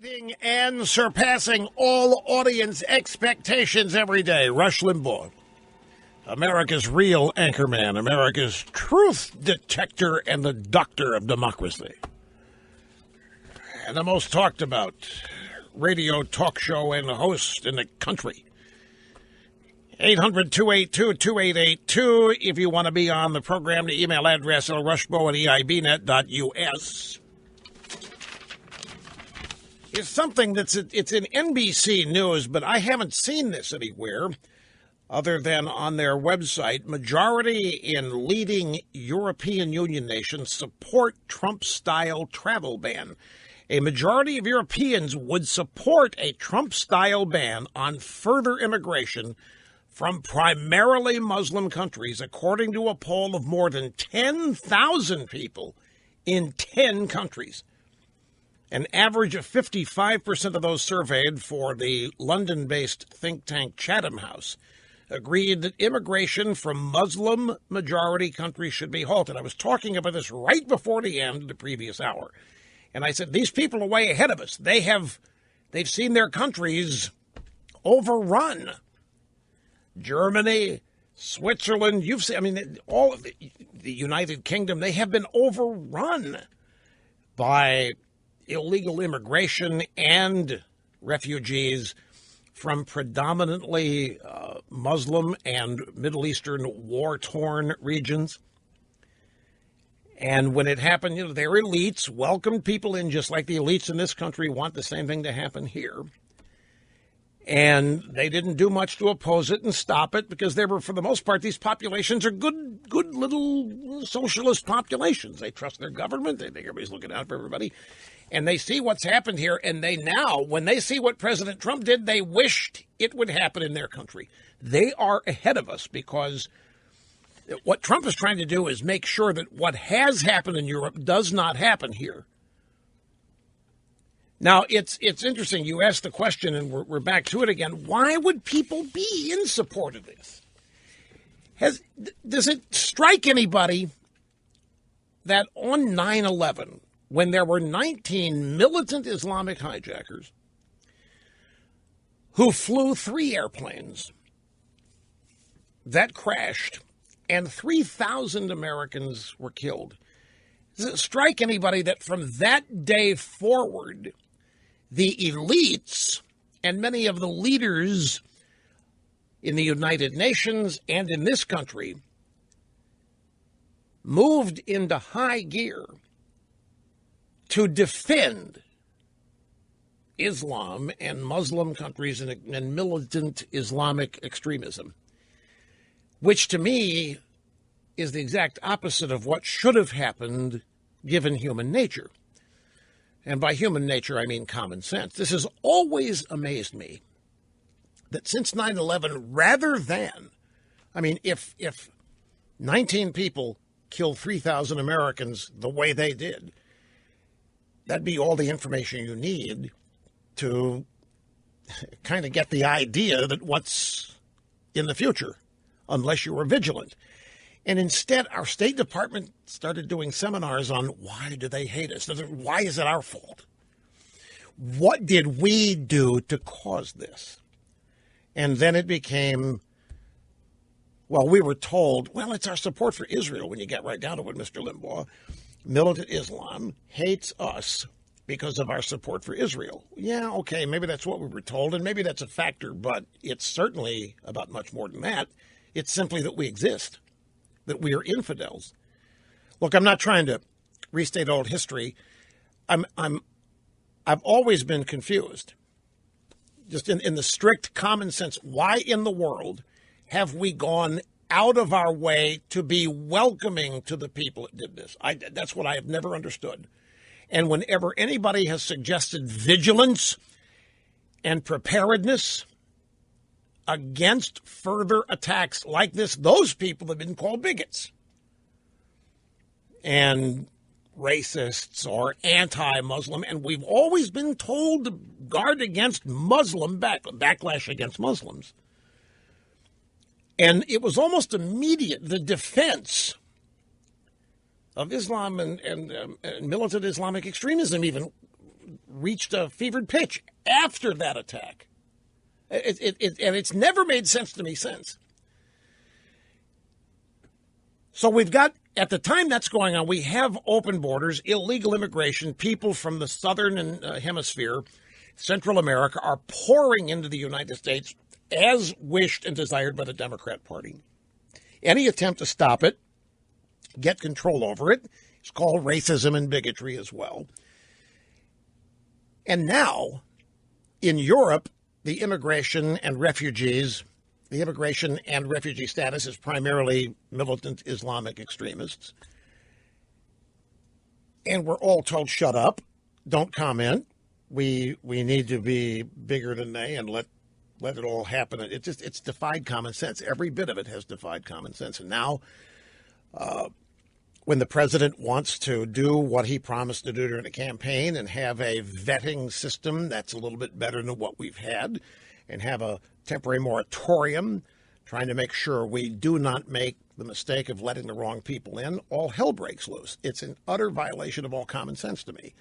Beating and surpassing all audience expectations every day. Rush Limbaugh, America's real anchorman, America's truth detector, and the doctor of democracy. And the most talked about radio talk show and host in the country. 800-282-2882 if you want to be on the program. The email address lrushbo@eibnet.us. It's something it's in NBC News, but I haven't seen this anywhere other than on their website. Majority in leading European Union nations support Trump-style travel ban. A majority of Europeans would support a Trump-style ban on further immigration from primarily Muslim countries, according to a poll of more than 10,000 people in 10 countries. An average of 55% of those surveyed for the London-based think tank Chatham House agreed that immigration from Muslim-majority countries should be halted. I was talking about this right before the end of the previous hour. And I said, these people are way ahead of us. They've seen their countries overrun. Germany, Switzerland, all of the United Kingdom, they have been overrun by illegal immigration and refugees from predominantly Muslim and Middle Eastern war-torn regions. And when it happened, their elites welcomed people in just like the elites in this country want the same thing to happen here. And they didn't do much to oppose it and stop it because they were, for the most part, these populations are good little socialist populations. They trust their government. They think everybody's looking out for everybody. And they see what's happened here. And they now, when they see what President Trump did, they wished it would happen in their country. They are ahead of us because what Trump is trying to do is make sure that what has happened in Europe does not happen here. Now, it's interesting. You asked the question, and we're back to it again. Why would people be in support of this? Does it strike anybody that on 9/11, when there were 19 militant Islamic hijackers who flew 3 airplanes that crashed and 3,000 Americans were killed, does it strike anybody that from that day forward, the elites and many of the leaders in the United Nations and in this country moved into high gear to defend Islam and Muslim countries and militant Islamic extremism, which to me is the exact opposite of what should have happened given human nature. And by human nature, I mean common sense. This has always amazed me that since 9/11, rather than, if 19 people kill 3,000 Americans the way they did, that'd be all the information you need to kind of get the idea that what's in the future, unless you were vigilant. And instead, our State Department started doing seminars on why do they hate us? Why is it our fault? What did we do to cause this? And then it became, we were told, it's our support for Israel when you get right down to it, Mr. Limbaugh. Militant Islam hates us because of our support for Israel. Yeah, okay, maybe that's what we were told, and maybe that's a factor, but it's certainly about much more than that. It's simply that we exist, that we are infidels. Look, I'm not trying to restate old history. I've always been confused, just in the strict common sense. Why in the world have we gone out of our way to be welcoming to the people that did this? That's what I have never understood. And whenever anybody has suggested vigilance and preparedness against further attacks like this, those people have been called bigots and racists or anti-Muslim, and we've always been told to guard against Muslim backlash against Muslims. And it was almost immediate, the defense of Islam and militant Islamic extremism even reached a fevered pitch after that attack. And it's never made sense to me since. So we've got, at the time that's going on, we have open borders, illegal immigration. People from the southern hemisphere, Central America, are pouring into the United States as wished and desired by the Democrat Party. Any attempt to stop it, get control over it, is called racism and bigotry as well. And now, in Europe, the immigration and refugee status is primarily militant Islamic extremists. And we're all told, shut up, don't comment. We need to be bigger than they and let it all happen. It's defied common sense. Every bit of it has defied common sense. And now, when the president wants to do what he promised to do during the campaign and have a vetting system that's a little bit better than what we've had, and have a temporary moratorium trying to make sure we do not make the mistake of letting the wrong people in, all hell breaks loose. It's an utter violation of all common sense to me.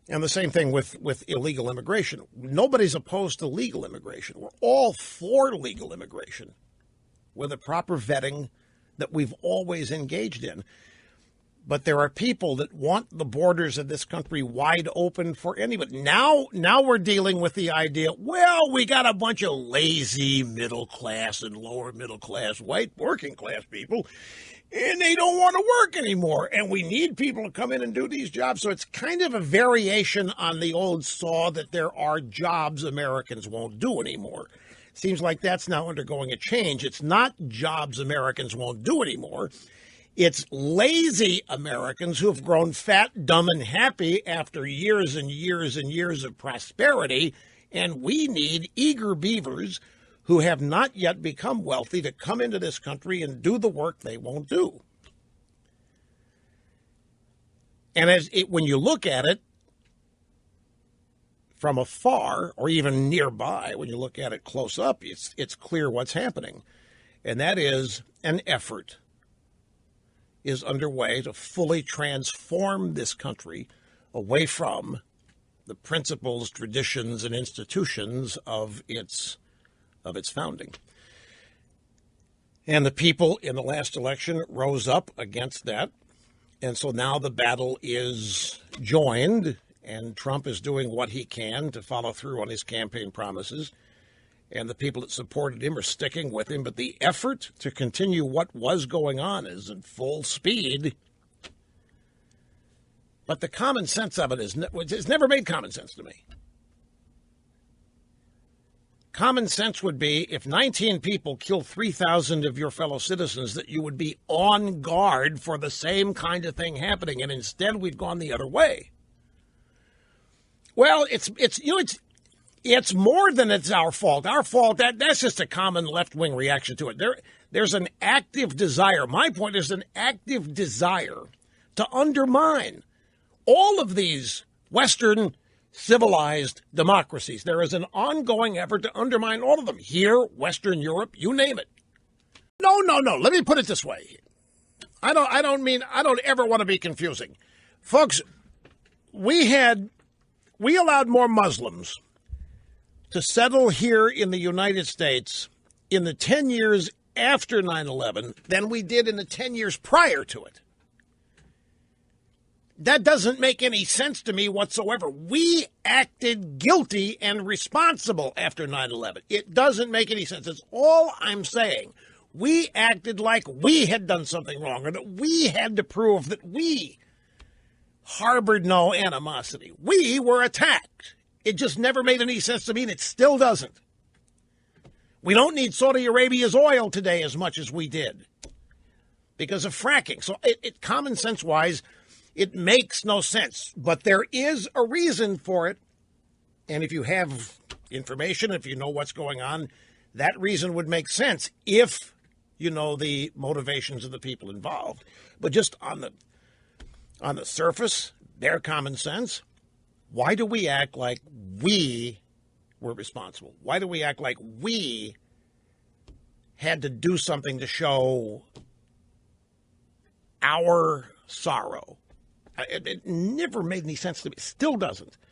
And the same thing with illegal immigration. Nobody's opposed to legal immigration. We're all for legal immigration with the proper vetting that we've always engaged in. But there are people that want the borders of this country wide open for anybody. Now we're dealing with the idea, well, we got a bunch of lazy middle class and lower middle class, white working class people, and they don't want to work anymore. And we need people to come in and do these jobs. So it's kind of a variation on the old saw that there are jobs Americans won't do anymore. Seems like that's now undergoing a change. It's not jobs Americans won't do anymore. It's lazy Americans who have grown fat, dumb, and happy after years and years and years of prosperity. And we need eager beavers who have not yet become wealthy to come into this country and do the work they won't do. And when you look at it from afar, or even nearby, when you look at it close up, it's clear what's happening. And that is an effort is underway to fully transform this country away from the principles, traditions, and institutions of its founding. And the people in the last election rose up against that. And so now the battle is joined, and Trump is doing what he can to follow through on his campaign promises. And the people that supported him are sticking with him. But the effort to continue what was going on is in full speed. But the common sense of it it's never made common sense to me. Common sense would be if 19 people kill 3,000 of your fellow citizens, that you would be on guard for the same kind of thing happening. And instead, we've gone the other way. Well, it's more than it's our fault. Our fault, that's just a common left-wing reaction to it. There's an active desire. My point is an active desire to undermine all of these Western civilized democracies. There is an ongoing effort to undermine all of them. Here, Western Europe, you name it. No. Let me put it this way. I don't ever want to be confusing. Folks, we allowed more Muslims to settle here in the United States in the 10 years after 9/11 than we did in the 10 years prior to it. That doesn't make any sense to me whatsoever. We acted guilty and responsible after 9/11. It doesn't make any sense. That's all I'm saying. We acted like we had done something wrong, or that we had to prove that we harbored no animosity. We were attacked. It just never made any sense to me, and it still doesn't. We don't need Saudi Arabia's oil today as much as we did because of fracking. So common sense-wise, it makes no sense. But there is a reason for it, and if you have information, if you know what's going on, that reason would make sense if you know the motivations of the people involved. But just on the surface, their common sense, why do we act like we were responsible? Why do we act like we had to do something to show our sorrow, It never made any sense to me. Still doesn't.